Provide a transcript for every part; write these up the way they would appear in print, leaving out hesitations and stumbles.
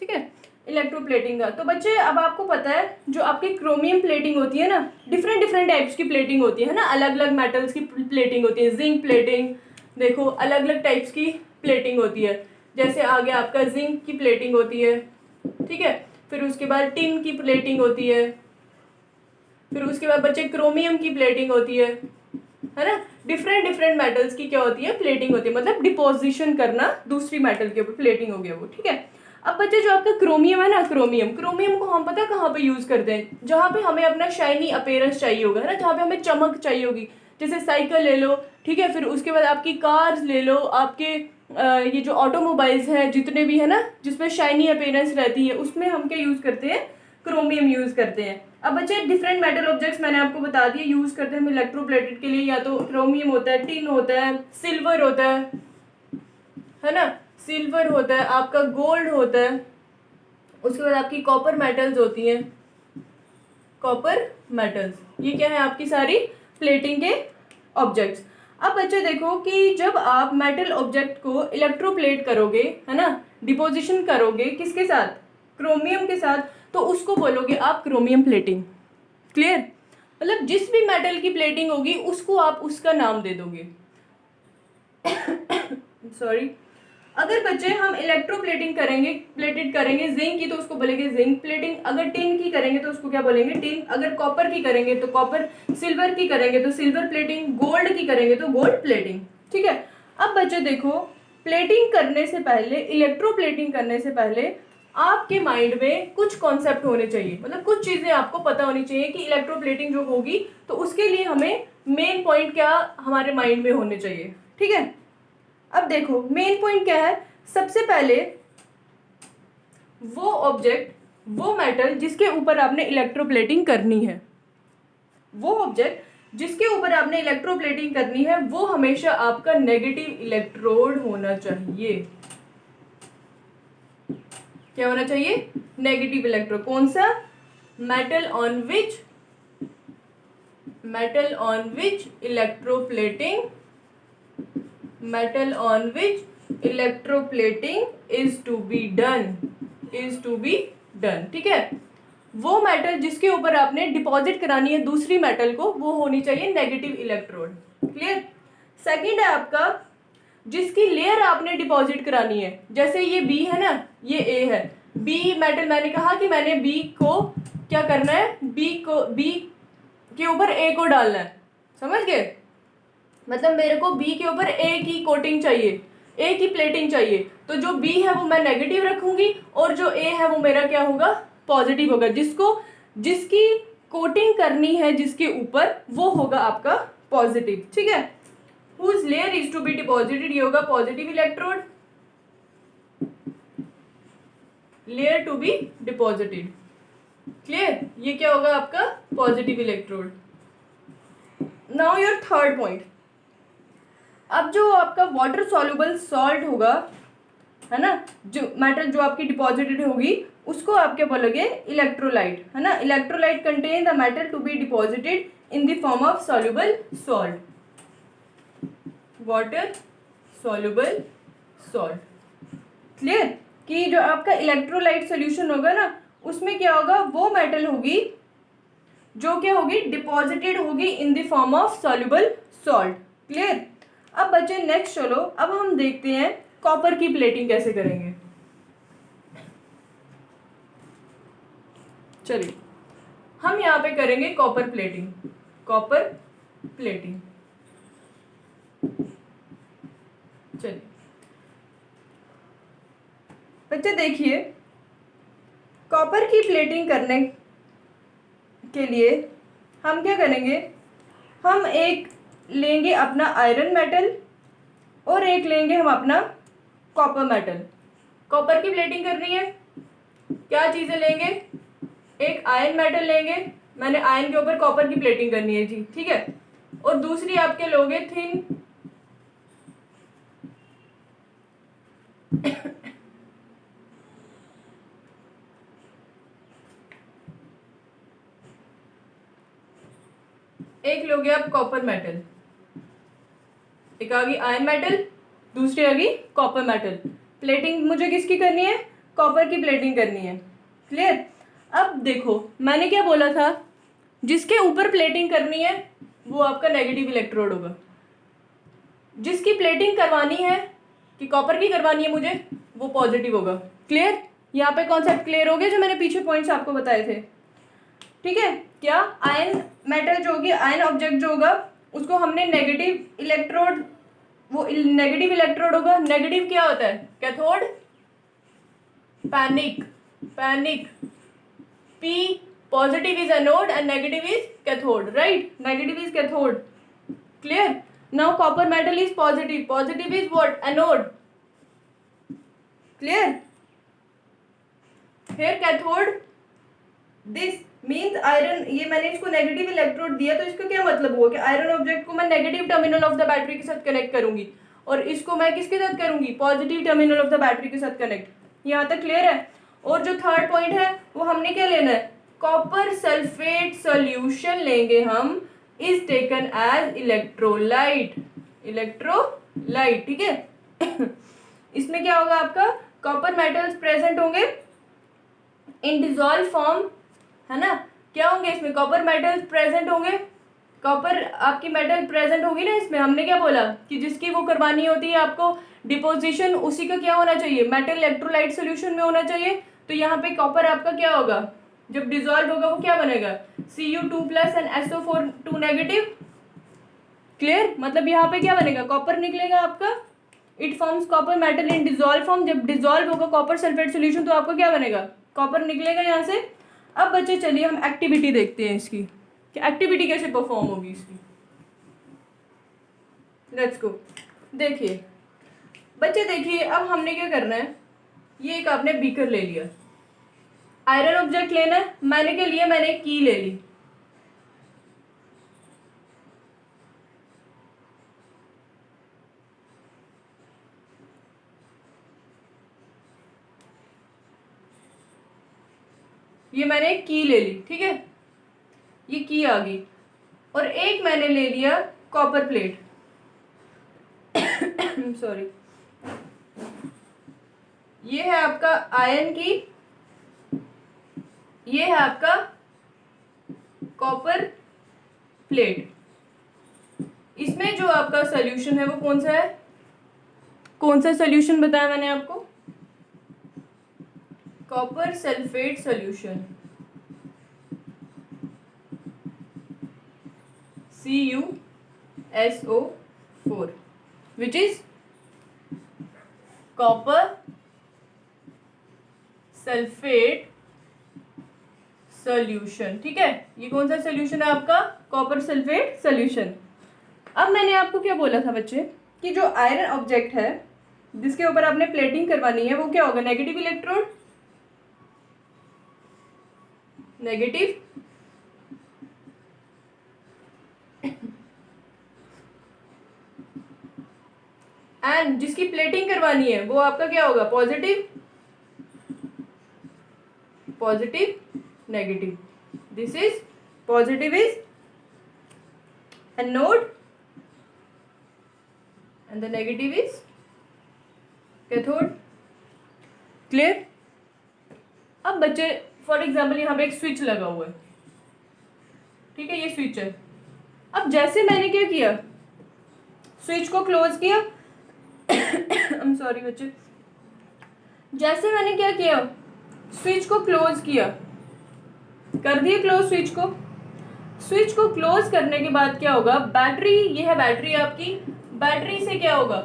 ठीक है, इलेक्ट्रोप्लेटिंग का। तो बच्चे अब आपको पता है जो आपकी क्रोमियम प्लेटिंग होती है ना, डिफरेंट डिफरेंट टाइप्स की प्लेटिंग होती है ना, अलग अलग मेटल्स की प्लेटिंग होती है। जिंक प्लेटिंग, देखो अलग अलग टाइप्स की प्लेटिंग होती है। जैसे आ गया आपका जिंक की प्लेटिंग होती है, ठीक है, फिर उसके बाद टिन की प्लेटिंग होती है, फिर उसके बाद बच्चे क्रोमियम की प्लेटिंग होती है ना। डिफरेंट डिफरेंट मेटल्स की क्या होती है, प्लेटिंग होती है, मतलब डिपोजिशन करना दूसरी मेटल के ऊपर, प्लेटिंग हो गया वो, ठीक है। अब बच्चे जो आपका क्रोमियम है ना, क्रोमियम क्रोमियम को हम पता है कहाँ पे यूज करते हैं, जहाँ पे हमें अपना शाइनी अपीयरेंस चाहिए होगा, है ना, जहाँ पे हमें चमक चाहिए होगी। जैसे साइकिल ले लो, ठीक है, फिर उसके बाद आपकी कार्स ले लो, आपके ये जो ऑटोमोबाइल्स हैं जितने भी है ना, जिसमें शाइनी अपीयरेंस रहती है, उसमें हम क्या यूज करते हैं, क्रोमियम यूज करते हैं। अब बच्चे डिफरेंट मेटल ऑब्जेक्ट्स मैंने आपको बता दिए यूज करते हैं हम इलेक्ट्रोप्लेटेड के लिए, या तो क्रोमियम होता है, टिन होता है, सिल्वर होता है ना, सिल्वर होता है, आपका गोल्ड होता है, उसके बाद आपकी कॉपर मेटल्स होती हैं, कॉपर मेटल्स, ये क्या है आपकी सारी प्लेटिंग के ऑब्जेक्ट्स। अब बच्चे देखो कि जब आप मेटल ऑब्जेक्ट को इलेक्ट्रोप्लेट करोगे, है ना, डिपोजिशन करोगे किसके साथ, क्रोमियम के साथ, तो उसको बोलोगे आप क्रोमियम प्लेटिंग। क्लियर, मतलब जिस भी मेटल की प्लेटिंग होगी उसको आप उसका नाम दे दोगे। सॉरी, अगर बच्चे हम इलेक्ट्रोप्लेटिंग करेंगे, प्लेटेड करेंगे जिंक की, तो उसको बोलेंगे जिंक प्लेटिंग। अगर टिन की करेंगे तो उसको क्या बोलेंगे, टिन। अगर कॉपर की करेंगे तो कॉपर, सिल्वर की करेंगे तो सिल्वर प्लेटिंग, गोल्ड की करेंगे तो गोल्ड प्लेटिंग, ठीक है। अब बच्चे देखो, प्लेटिंग करने से पहले, इलेक्ट्रोप्लेटिंग करने से पहले आपके माइंड में कुछ कॉन्सेप्ट होने चाहिए, मतलब कुछ चीजें आपको पता होनी चाहिए कि इलेक्ट्रोप्लेटिंग जो होगी तो उसके लिए हमें मेन पॉइंट क्या हमारे माइंड में होने चाहिए, ठीक है। अब देखो मेन पॉइंट क्या है, सबसे पहले वो ऑब्जेक्ट, वो मेटल जिसके ऊपर आपने इलेक्ट्रोप्लेटिंग करनी है, वो ऑब्जेक्ट जिसके ऊपर आपने इलेक्ट्रोप्लेटिंग करनी है, वो हमेशा आपका नेगेटिव इलेक्ट्रोड होना चाहिए। क्या होना चाहिए, नेगेटिव इलेक्ट्रोड। कौन सा, metal on which, metal on which electroplating, metal on which electroplating is to be done, is to be done, ठीक है। वो मेटल जिसके ऊपर आपने डिपॉजिट करानी है दूसरी मेटल को, वो होनी चाहिए नेगेटिव इलेक्ट्रोड। क्लियर। सेकंड है आपका, जिसकी लेयर आपने डिपॉजिट करानी है, जैसे ये बी है ना, ये ए है, बी मेटल, मैंने कहा कि मैंने बी को क्या करना है, बी के ऊपर ए को डालना है, समझ गए, मतलब मेरे को बी के ऊपर ए की कोटिंग चाहिए, ए की प्लेटिंग चाहिए, तो जो बी है वो मैं नेगेटिव रखूंगी और जो ए है वो मेरा क्या होगा, पॉजिटिव होगा। जिसकी कोटिंग करनी है जिसके ऊपर, वो होगा आपका पॉजिटिव, ठीक है। Whose layer is to be deposited, ये होगा positive electrode, layer to be deposited. Clear, ये क्या होगा आपका positive electrode. Now your third point, अब जो आपका वाटर सॉल्युबल सॉल्ट होगा, है ना, जो मेटल जो आपकी डिपॉजिटेड होगी, उसको आप क्या बोलोगे, इलेक्ट्रोलाइट, है ना। Electrolyte contain the metal to be deposited in the form of soluble salt, water soluble salt. Clear, कि जो आपका इलेक्ट्रोलाइट सोल्यूशन होगा ना, उसमें क्या होगा, वो मेटल होगी जो क्या होगी, डिपॉजिटेड होगी इन the form of soluble salt. Clear. अब बच्चे नेक्स्ट चलो, अब हम देखते हैं कॉपर की प्लेटिंग कैसे करेंगे। चलिए हम यहाँ पे करेंगे कॉपर प्लेटिंग, कॉपर प्लेटिंग। चलिए बच्चे देखिए, कॉपर की प्लेटिंग करने के लिए हम क्या करेंगे, हम एक लेंगे अपना आयरन मेटल और एक लेंगे हम अपना कॉपर मेटल। कॉपर की प्लेटिंग करनी है, क्या चीजें लेंगे, एक आयरन मेटल लेंगे, मैंने आयरन के ऊपर कॉपर की प्लेटिंग करनी है जी, ठीक है, और दूसरी आपके लोगे थिन एक लोगे आप कॉपर मेटल, एक आ गई आयरन मेटल, दूसरी आ गई कॉपर मेटल। प्लेटिंग मुझे किसकी करनी है, कॉपर की प्लेटिंग करनी है। क्लियर। अब देखो मैंने क्या बोला था, जिसके ऊपर प्लेटिंग करनी है वो आपका नेगेटिव इलेक्ट्रोड होगा, जिसकी प्लेटिंग करवानी है कि कॉपर की करवानी है मुझे, वो पॉजिटिव होगा। क्लियर। यहाँ पे कॉन्सेप्ट क्लियर हो गया जो मैंने पीछे पॉइंट्स आपको बताए थे। ठीक है। क्या आयन मेटल जो होगी, आयन ऑब्जेक्ट जो होगा, उसको हमने नेगेटिव इलेक्ट्रोड, वो नेगेटिव इलेक्ट्रोड होगा। नेगेटिव क्या होता है? Cathode. Panic P positive is anode and negative is cathode, right? Negative is cathode. Clear? Now copper metal is positive. Positive is what? Anode. Clear? Here cathode. This means iron. ये मैंने इसको negative electrode दिया तो इसका क्या मतलब हुआ कि आयरन ऑब्जेक्ट को मैं negative terminal of the battery के साथ कनेक्ट करूंगी और इसको मैं किसके साथ करूंगी? Positive terminal of the battery के साथ कनेक्ट। यहाँ तक क्लियर है? और जो थर्ड पॉइंट है वो हमने क्या लेना है? कॉपर सल्फेट सॉल्यूशन लेंगे हम, इज टेकन एज इलेक्ट्रोलाइट। ठीक है। इसमें क्या होगा आपका? कॉपर मेटल्स प्रेजेंट होंगे इन डिजॉल्व फॉर्म, है ना? क्या होंगे इसमें? कॉपर मेटल्स प्रेजेंट होंगे। कॉपर आपकी मेटल प्रेजेंट होगी ना इसमें। हमने क्या बोला कि जिसकी वो करवानी होती है आपको डिपोजिशन, उसी का क्या होना चाहिए? मेटल इलेक्ट्रोलाइट सोल्यूशन में होना चाहिए। तो यहाँ पे कॉपर आपका क्या होगा? जब डिजॉल्व होगा वो क्या बनेगा? Cu2+ and SO4 negative. Clear. मतलब यहाँ पे क्या बनेगा? कॉपर निकलेगा आपका। It forms copper metal in dissolve form. जब डिजॉल्व होगा कॉपर सल्फेट सोल्यूशन तो आपको क्या बनेगा? कॉपर निकलेगा यहाँ से। अब बच्चे चलिए हम एक्टिविटी देखते हैं इसकी, कि एक्टिविटी कैसे परफॉर्म होगी इसकी। Let's go. देखिए बच्चे, देखिए अब हमने क्या करना है, ये एक आपने बीकर ले लिया, आयरन ऑब्जेक्ट लेना है। मैंने क्या लिया? मैंने एक की ले ली। ये मैंने एक की ले ली, ठीक है, ये की आ गई। और एक मैंने ले लिया कॉपर प्लेट। सॉरी, ये है आपका आयन की, ये है आपका कॉपर प्लेट। इसमें जो आपका सॉल्यूशन है वो कौन सा है? कौन सा सॉल्यूशन बताया मैंने आपको? Copper sulphate solution, CuSO4, which is copper sulphate solution. ठीक है, ये कौन सा सॉल्यूशन है आपका? Copper sulphate solution. अब मैंने आपको क्या बोला था बच्चे, कि जो आयरन ऑब्जेक्ट है जिसके ऊपर आपने प्लेटिंग करवानी है वो क्या होगा? नेगेटिव इलेक्ट्रोड, नेगेटिव, एंड जिसकी प्लेटिंग करवानी है वो आपका क्या होगा? Positive, negative. This is positive is anode and the negative is cathode. Clear. अब बच्चे फॉर एग्जाम्पल यहाँ पे एक स्विच लगा हुआ है, ठीक है, ये स्विच है। अब जैसे मैंने क्या किया, स्विच को क्लोज किया, आई एम सॉरी बच्चे, जैसे मैंने क्या किया, स्विच को क्लोज किया, कर दिया क्लोज स्विच को। स्विच को क्लोज करने के बाद क्या होगा? बैटरी, ये है बैटरी आपकी, बैटरी से क्या होगा?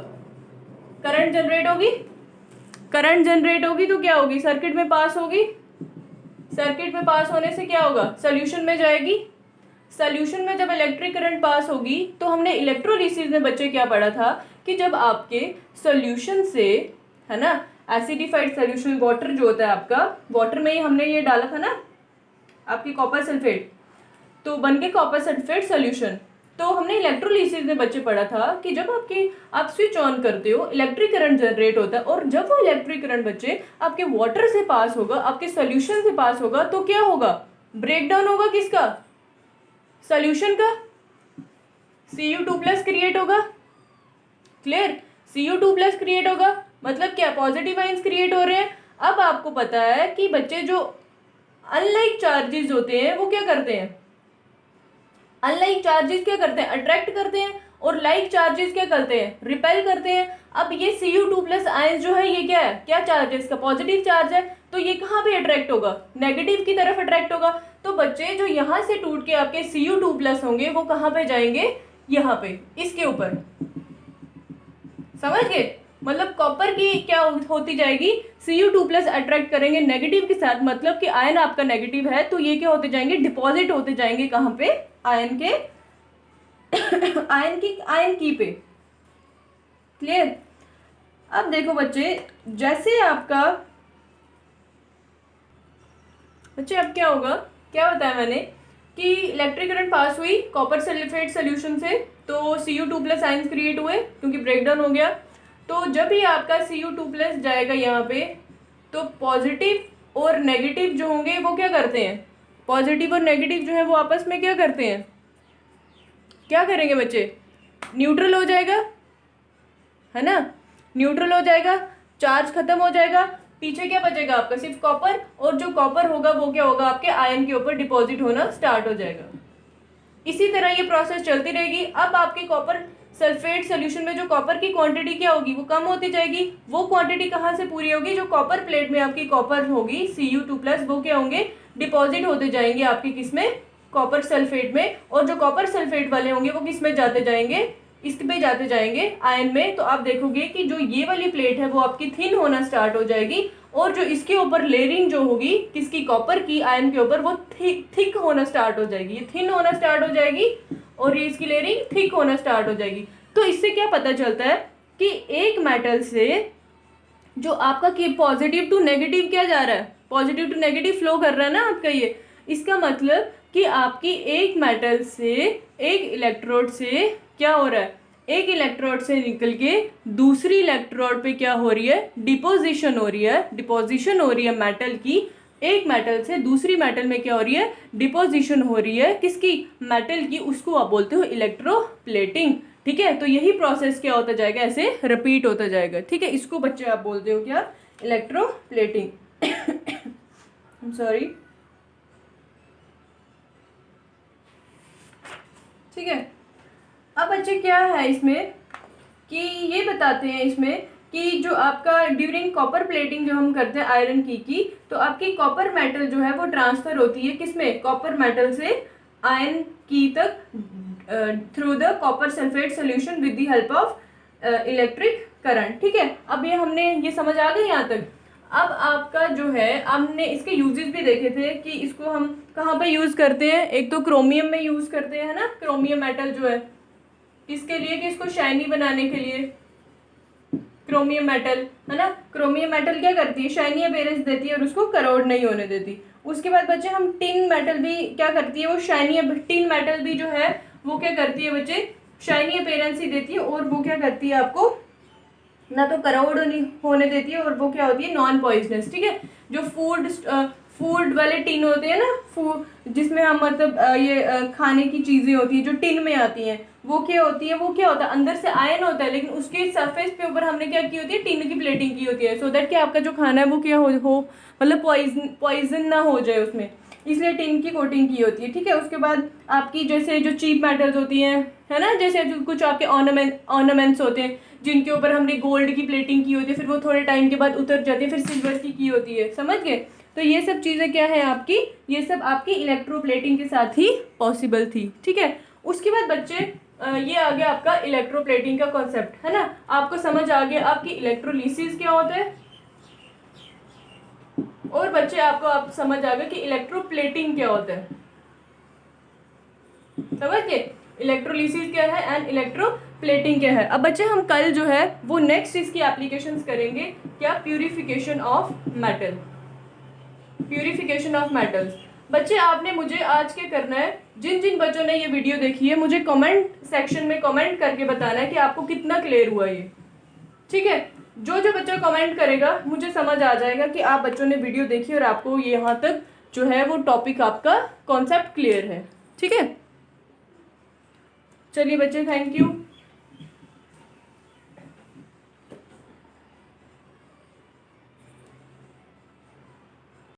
करंट जनरेट होगी। करंट जनरेट होगी तो क्या होगी? सर्किट में पास होगी। सर्किट में पास होने से क्या होगा? सॉल्यूशन में जाएगी। सॉल्यूशन में जब इलेक्ट्रिक करंट पास होगी तो हमने इलेक्ट्रोलिसिस में बच्चे क्या पढ़ा था कि जब आपके सॉल्यूशन से, है ना, एसिडिफाइड सॉल्यूशन वाटर जो होता है आपका, वाटर में ही हमने ये डाला था ना आपकी कॉपर सल्फेट, तो बन के कॉपर सल्फेट सॉल्यूशन। तो हमने इलेक्ट्रोलिसिस में बच्चे पढ़ा था कि जब आप स्विच ऑन करते हो इलेक्ट्रिक करंट जनरेट होता है, और जब वो इलेक्ट्रिक करंट बच्चे आपके वाटर से पास होगा, आपके सॉल्यूशन से पास होगा, तो क्या होगा? ब्रेक डाउन होगा किसका? सॉल्यूशन का। Cu2+ क्रिएट होगा। क्लियर। Cu2+ क्रिएट होगा मतलब क्या? पॉजिटिव आयंस क्रिएट हो रहे हैं। अब आपको पता है कि बच्चे जो अनलाइक चार्जेस होते हैं वो क्या करते हैं, अनलाइक चार्जेस क्या करते हैं, अट्रैक्ट करते हैं, और लाइक चार्जेस क्या करते हैं, रिपेल करते हैं। अब ये Cu2+ आयंस जो है ये क्या है, क्या चार्ज है इसका, पॉजिटिव चार्ज है, तो ये कहाँ पे अट्रैक्ट होगा, नेगेटिव की तरफ अट्रैक्ट होगा। तो बच्चे जो यहाँ से टूट के आपके Cu2+ होंगे वो कहाँ पे जाएंगे, यहाँ पे इसके ऊपर, समझ गए। मतलब कॉपर की क्या होती जाएगी, Cu2+ अट्रैक्ट करेंगे नेगेटिव के साथ, मतलब कि आयन आपका नेगेटिव है, तो ये क्या होते जाएंगे, डिपॉजिट होते जाएंगे कहाँ पे, आयन के आयन की पे। क्लियर। अब देखो बच्चे, जैसे आपका बच्चे अब क्या होगा, क्या बताया मैंने कि इलेक्ट्रिक करंट पास हुई कॉपर सल्फेट सोल्यूशन से, तो Cu2+ आयंस क्रिएट हुए क्योंकि ब्रेकडाउन हो गया। तो जब ही आपका Cu2+ जाएगा यहाँ पे, तो पॉजिटिव और नेगेटिव जो होंगे वो क्या करते हैं, पॉजिटिव और नेगेटिव जो है वो आपस में क्या करते हैं, क्या करेंगे बच्चे, न्यूट्रल हो जाएगा, है ना, न्यूट्रल हो जाएगा, चार्ज खत्म हो जाएगा, पीछे क्या बचेगा आपका, सिर्फ कॉपर, और जो कॉपर होगा वो क्या होगा, आपके आयन के ऊपर डिपॉजिट होना स्टार्ट हो जाएगा। इसी तरह ये प्रोसेस चलती रहेगी। अब आपके कॉपर सल्फेट सोल्यूशन में जो कॉपर की क्वांटिटी क्या होगी, वो कम होती जाएगी। वो क्वांटिटी कहाँ से पूरी होगी, जो कॉपर प्लेट में आपकी कॉपर होगी Cu2+, वो क्या होंगे, डिपॉजिट होते जाएंगे आपके किसमें, कॉपर सल्फेट में, और जो कॉपर सल्फेट वाले होंगे वो किस में जाते जाएंगे, इस पे जाते जाएंगे आयन में। तो आप देखोगे कि जो ये वाली प्लेट है वो आपकी थिन होना स्टार्ट हो जाएगी, और जो इसके ऊपर लेयरिंग जो होगी किसकी, कॉपर की आयन के ऊपर, वो थिक होना स्टार्ट हो जाएगी, ये थिन होना स्टार्ट हो जाएगी, और ये इसकी लेयरिंग थिक होना स्टार्ट हो जाएगी। तो इससे क्या पता चलता है कि एक मेटल से जो आपका कि पॉजिटिव टू नेगेटिव क्या जा रहा है, पॉजिटिव टू नेगेटिव फ्लो कर रहा है ना आपका ये, इसका मतलब कि आपकी एक मेटल से, एक इलेक्ट्रोड से क्या हो रहा है, एक इलेक्ट्रोड से निकल के दूसरी इलेक्ट्रोड पे क्या हो रही है, डिपोजिशन हो रही है, डिपोजिशन हो रही है मेटल की, एक मेटल से दूसरी मेटल में क्या हो रही है, डिपोजिशन हो रही है, किसकी, मेटल की, उसको आप बोलते हो इलेक्ट्रोप्लेटिंग। ठीक है, तो यही प्रोसेस क्या होता जाएगा, ऐसे रिपीट होता जाएगा। ठीक है, इसको बच्चे आप बोलते हो क्या, इलेक्ट्रोप्लेटिंग। सॉरी, ठीक है। अब बच्चे क्या है इसमें कि ये बताते हैं इसमें कि जो आपका ड्यूरिंग कॉपर प्लेटिंग जो हम करते हैं आयरन की, तो आपकी कॉपर मेटल जो है वो ट्रांसफर होती है किसमें, कॉपर मेटल से आयरन की तक, through the copper sulphate solution with the help of electric current. ठीक है, अब ये हमने ये समझ आ गई यहाँ तक। अब आपका जो है, हमने इसके यूजेस भी देखे थे कि इसको हम कहाँ पे यूज़ करते हैं, एक तो क्रोमियम में यूज़ करते हैं, है ना, क्रोमियम मेटल जो है, किसके लिए, कि इसको शाइनी बनाने के लिए, क्रोमियम मेटल, है ना, क्रोमियम मेटल क्या करती है, शाइनी अपीयरेंस देती है और उसको करोड नहीं होने देती। उसके बाद बच्चे हम टिन मेटल भी क्या करती है, वो शाइनी, टिन मेटल भी जो है वो क्या करती है बच्चे, शाइनी अपीयरेंस ही देती है, और वो क्या करती है आपको ना तो करोड होने देती है, और वो क्या होती है, नॉन पॉइजनस। ठीक है, जो फूड वाले टिन होते हैं ना, फूड जिसमें हम मतलब ये खाने की चीज़ें होती है जो टिन में आती हैं, वो क्या होती है, वो क्या होता है, अंदर से आयन होता है, लेकिन उसके सरफेस पे ऊपर हमने क्या की होती है, टिन की प्लेटिंग की होती है, सो दैट कि आपका जो खाना है वो क्या हो मतलब पॉइजन ना हो जाए उसमें, इसलिए टिन की कोटिंग की होती है। ठीक है, उसके बाद आपकी जैसे जो चीप मेटल्स होती हैं, है ना, जैसे जो कुछ आपके ऑर्नामेंट्स होते हैं जिनके ऊपर हमने गोल्ड की प्लेटिंग की होती है, फिर वो थोड़े टाइम के बाद उतर जाती है, फिर सिल्वर की होती है, समझ गए। तो ये सब चीज़ें क्या है आपकी, ये सब आपकी इलेक्ट्रोप्लेटिंग के साथ ही पॉसिबल थी। ठीक है, उसके बाद बच्चे ये आ गया आपका इलेक्ट्रोप्लेटिंग का कॉन्सेप्ट, है ना, आपको समझ आ गया आपकी इलेक्ट्रोलिसिस क्या होता है, और बच्चे आपको आप समझ आ गया कि इलेक्ट्रोप्लेटिंग क्या होता है, समझ गए, इलेक्ट्रोलिसिस क्या है एंड इलेक्ट्रोप्लेटिंग क्या है। अब बच्चे हम कल जो है वो नेक्स्ट इसकी एप्लीकेशंस करेंगे, क्या, purification of metal, purification of metals. बच्चे आपने मुझे आज क्या करना है, जिन जिन बच्चों ने ये वीडियो देखी है मुझे कमेंट सेक्शन में कमेंट करके बताना है कि आपको कितना क्लियर हुआ ये। ठीक है, जो जो बच्चा कमेंट करेगा मुझे समझ आ जाएगा कि आप बच्चों ने वीडियो देखी और आपको यहाँ तक जो है वो टॉपिक आपका कॉन्सेप्ट क्लियर है। ठीक है, चलिए बच्चे, थैंक यू।